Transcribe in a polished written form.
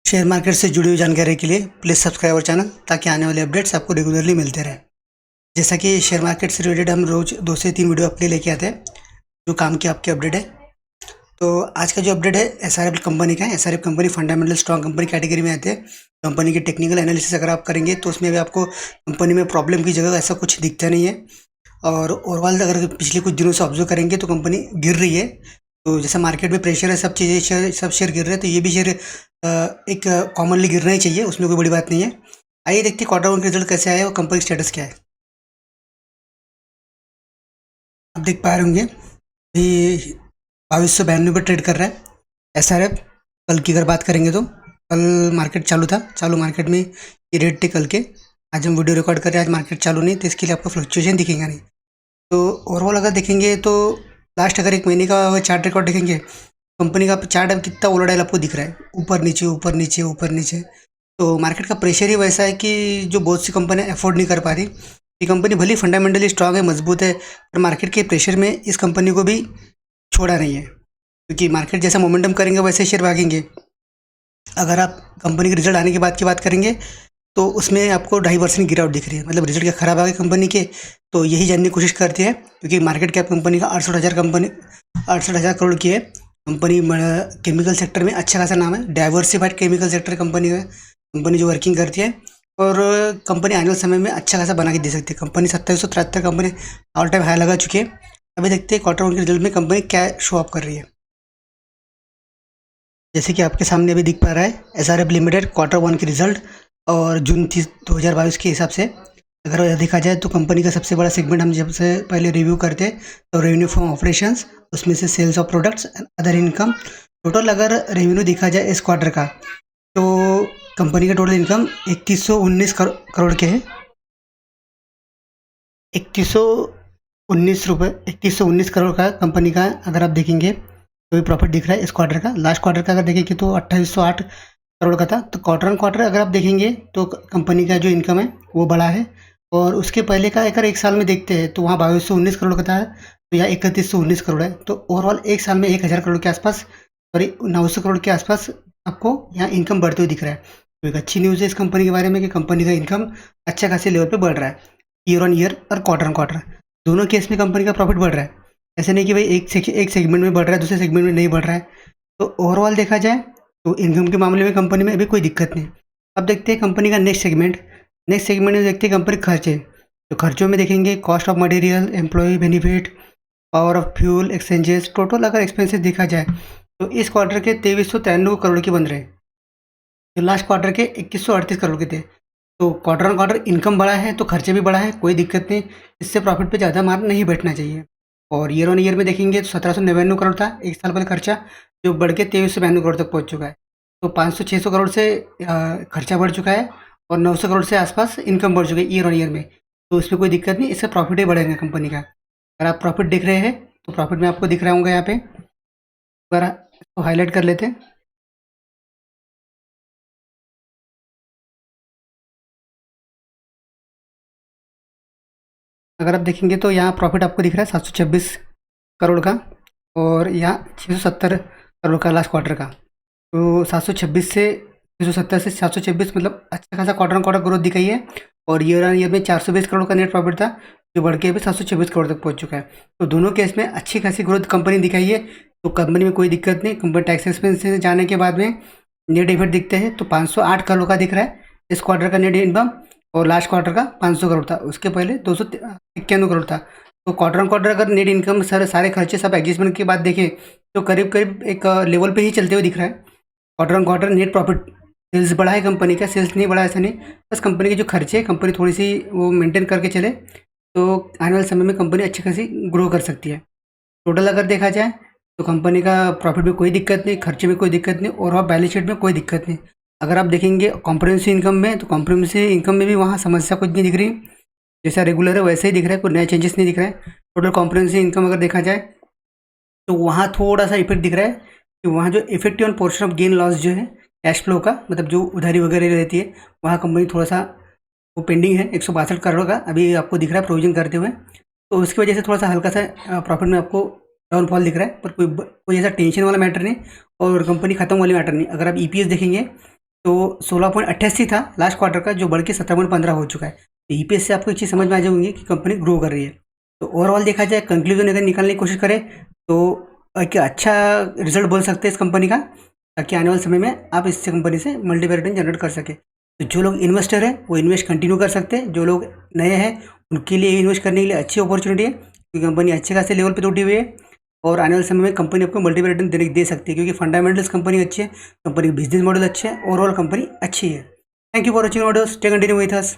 Share market से जुड़ी हुई जानकारी के लिए प्लीज़ सब्सक्राइब अवर चैनल ताकि आने वाले अपडेट्स आपको रेगुलरली मिलते रहे। जैसा कि शेयर मार्केट से रिलेटेड हम रोज़ 2 से 3 वीडियो आपके लिए लेके आते हैं, जो काम की आपकी अपडेट है। तो आज का जो अपडेट है एसआरएफ कंपनी का है। SRF company fundamental strong company category में आते हैं। कंपनी की टेक्निकल एनालिसिस अगर आप करेंगे तो उसमें भी आपको कंपनी में प्रॉब्लम की जगह ऐसा कुछ दिखता नहीं है। और ओवरऑल अगर पिछले कुछ दिनों से ऑब्जर्व करेंगे तो कंपनी गिर रही है। तो जैसा मार्केट में प्रेशर है, सब शेयर गिर रहे हैं, तो ये भी शेयर एक कॉमनली गिरना ही चाहिए, उसमें कोई बड़ी बात नहीं है। आइए देखते हैं क्वार्टर वन के रिजल्ट कैसे आए और कंपनी स्टेटस क्या है। आप देख पा रहे होंगे अभी 2292 पर ट्रेड कर रहा है एसआरएफ। कल की अगर बात करेंगे तो कल मार्केट चालू था, चालू मार्केट में ये रेट थे कल के। आज हम वीडियो रिकॉर्ड कर रहे हैं, आज मार्केट चालू नहीं, तो इसके लिए आपको फ्लक्चुएशन दिखेगा नहीं। तो ओवरऑल अगर देखेंगे तो लास्ट अगर एक महीने का चार्ट रिकॉर्ड देखेंगे, कंपनी का चार्ट अब कितना वोलेटाइल आपको दिख रहा है, ऊपर नीचे ऊपर नीचे ऊपर नीचे। तो मार्केट का प्रेशर ही वैसा है कि जो बहुत सी कंपनियां अफोर्ड नहीं कर पा रही। ये कंपनी भले फंडामेंटली स्ट्रांग है, मजबूत है, पर मार्केट के प्रेशर में इस कंपनी को भी छोड़ा नहीं है, क्योंकि मार्केट जैसा मोमेंटम करेंगे वैसे शेयर भागेंगे। अगर आप कंपनी के रिजल्ट आने के बाद की बात करेंगे तो उसमें आपको 2.5% गिरावट दिख रही है, मतलब रिजल्ट क्या खराब आ गए कंपनी के। तो यही जानने की कोशिश करते हैं, क्योंकि मार्केट कैप कंपनी का 68,000 करोड़ की है। कंपनी केमिकल सेक्टर में अच्छा खासा नाम है, डाइवर्सिफाइड केमिकल सेक्टर कंपनी है, कंपनी जो वर्किंग करती है। और कंपनी आने वाले समय में अच्छा खासा बना के दे सकती है। Company 2773 company all time high लगा चुकी है। अभी देखते हैं क्वार्टर वन के रिजल्ट में कंपनी क्या शो अप कर रही है। जैसे कि आपके सामने अभी दिख पा रहा है एसआरएफ लिमिटेड क्वार्टर वन के रिजल्ट और जून 30 2022 के हिसाब से अगर देखा जाए तो कंपनी का सबसे बड़ा सेगमेंट हम जब से पहले रिव्यू करते हैं तो रेवेन्यू फ्रॉम ऑपरेशंस, उसमें से sales of products and other income. Total अगर रेवेन्यू देखा जाए इस क्वार्टर का तो कंपनी का टोटल इनकम 3119 करोड़ के है। 3119 करोड़ का कंपनी का अगर आप देखेंगे तो भी प्रॉफिट दिख रहा है इस क्वार्टर का। लास्ट क्वार्टर का अगर देखेंगे तो 2808 करोड़ का था। तो क्वार्टर ऑन क्वार्टर अगर आप देखेंगे तो कंपनी का जो इनकम है वो बड़ा है। और उसके पहले का अगर एक साल में देखते हैं तो वहाँ 2219 करोड़ का था, तो यहाँ 3119 करोड़ है। तो ओवरऑल एक साल में 1000 करोड़ के आसपास, सॉरी 900 करोड़ के आसपास आपको यहाँ इनकम बढ़ते हुए दिख रहा है। तो एक अच्छी न्यूज़ है इस कंपनी के बारे में कि कंपनी का इनकम अच्छा खासे लेवल पर बढ़ रहा है, ईयर ऑन ईयर और क्वार्टर ऑन क्वार्टर दोनों केस में कंपनी का प्रॉफिट बढ़ रहा है। ऐसे नहीं कि भाई एक सेगमेंट में बढ़ रहा है, दूसरे सेगमेंट में नहीं बढ़ रहा है। तो ओवरऑल देखा जाए तो इनकम के मामले में कंपनी में अभी कोई दिक्कत नहीं। अब देखते हैं कंपनी का नेक्स्ट सेगमेंट में देखते हैं कंपनी खर्चे। तो खर्चों में देखेंगे cost of material, employ benefit, power of fuel, exchanges. Total अगर एक्सपेंसेस देखा जाए तो इस क्वार्टर के 2393 करोड़ के बन रहे हैं, तो लास्ट क्वार्टर के 2138 करोड़ के थे। तो क्वार्टर ऑन क्वार्टर इनकम बढ़ा है तो खर्चे भी बढ़ा है, कोई दिक्कत नहीं, इससे प्रॉफिट पे ज़्यादा मार नहीं बैठना चाहिए। और ईयर ऑन ईयर में देखेंगे तो 1799 करोड़ था एक साल पहले खर्चा, जो बढ़ के 2392 करोड़ तक पहुंच चुका है। तो 500-600 करोड़ से खर्चा बढ़ चुका है और 900 करोड़ से आसपास इनकम बढ़ चुकी है ईयर ऑन ईयर में। तो इसमें कोई दिक्कत नहीं, इससे प्रॉफिट ही बढ़ेगा कंपनी का। अगर आप प्रॉफिट देख रहे हैं तो प्रॉफिट में आपको दिख रहा होगा यहाँ पे, अगर इसको हाईलाइट कर लेते हैं। अगर आप देखेंगे तो यहाँ प्रॉफिट आपको दिख रहा है 726 करोड़ का, और यहाँ 670 करोड़ का लास्ट क्वार्टर का। तो 726 से 670 से 726 मतलब अच्छा खासा क्वार्टर ऑन क्वार्टर ग्रोथ दिखाई है। और ईयर ऑन ईयर में 420 करोड़ का नेट प्रॉफिट था, जो बढ़ के अभी 726 करोड़ तक पहुँच चुका है। तो दोनों केस में अच्छी खासी ग्रोथ कंपनी दिखाई है। तो कंपनी में कोई दिक्कत नहीं। कंपनी टैक्स एक्सपेंस से जाने के बाद में नेट इफेक्ट दिखते हैं तो 508 करोड़ का दिख रहा है इस क्वार्टर का नेट इनकम, और लास्ट क्वार्टर का 500 करोड़ था, उसके पहले 291 करोड़ था। तो क्वार्टर ऑन क्वार्टर अगर नेट इनकम सारे खर्चे सब एडजस्टमेंट के बाद देखें तो करीब करीब एक लेवल पे ही चलते हुए दिख रहा है। Quarter on quarter net profit, sales बढ़ा है कंपनी का, सेल्स नहीं बढ़ा ऐसा नहीं, बस कंपनी के जो खर्चे हैं कंपनी थोड़ी सी वो मेंटेन करके चले तो आने वाले समय में कंपनी अच्छी खासी ग्रो कर सकती है। टोटल अगर देखा जाए तो कंपनी का प्रॉफिट में कोई दिक्कत नहीं, खर्चे में कोई दिक्कत नहीं, और बैलेंस शीट में कोई दिक्कत नहीं। अगर आप देखेंगे कॉम्प्रिहेंसिव इनकम में तो कॉम्प्रिहेंसिव इनकम में भी वहाँ समस्या कुछ नहीं दिख रही, जैसा रेगुलर है वैसे ही दिख रहा है, कोई नया चेंजेस नहीं दिख रहा है। टोटल कॉम्प्रिहेंसिव इनकम अगर देखा जाए तो वहाँ थोड़ा सा इफेक्ट दिख रहा है कि वहाँ जो effective on portion of gain loss जो है कैश फ्लो का, मतलब जो उधारी वगैरह रहती है, वहाँ कंपनी थोड़ा सा वो पेंडिंग है 162 करोड़ का अभी आपको दिख रहा है प्रोविजन करते हुए। तो उसकी वजह से थोड़ा सा हल्का सा प्रॉफिट में आपको डाउनफॉल दिख रहा है, पर कोई ऐसा टेंशन वाला मैटर नहीं और कंपनी खत्म वाली मैटर नहीं। अगर आप ईपीएस देखेंगे तो 16.88 था लास्ट क्वार्टर का, जो बढ़ के 17.15 हो चुका है। तो ईपीएस से आपको एक चीज़ समझ में आ जाएगी कि कंपनी ग्रो कर रही है। तो ओवरऑल देखा जाए, कंक्लूजन अगर निकालने की कोशिश करें तो एक अच्छा रिजल्ट बोल सकते हैं इस कंपनी का, ताकि आने वाले समय में आप इस कंपनी से मल्टीपल रिटर्न जनरेट कर सके। तो जो लोग इन्वेस्टर हैं वो इन्वेस्ट कंटिन्यू कर सकते हैं, जो लोग नए हैं उनके लिए इन्वेस्ट करने के लिए अच्छी अपॉर्चुनिटी है, क्योंकि कंपनी अच्छे खासे लेवल पे उठी हुई है और आने वाले समय में कंपनी आपको मल्टीपल रिटर्न दे सकती है, क्योंकि फंडामेंटल्स कंपनी अच्छी है, कंपनी बिजनेस मॉडल अच्छे है, ओवरऑल कंपनी अच्छी है। Thank you for watching videos, stay continue with us.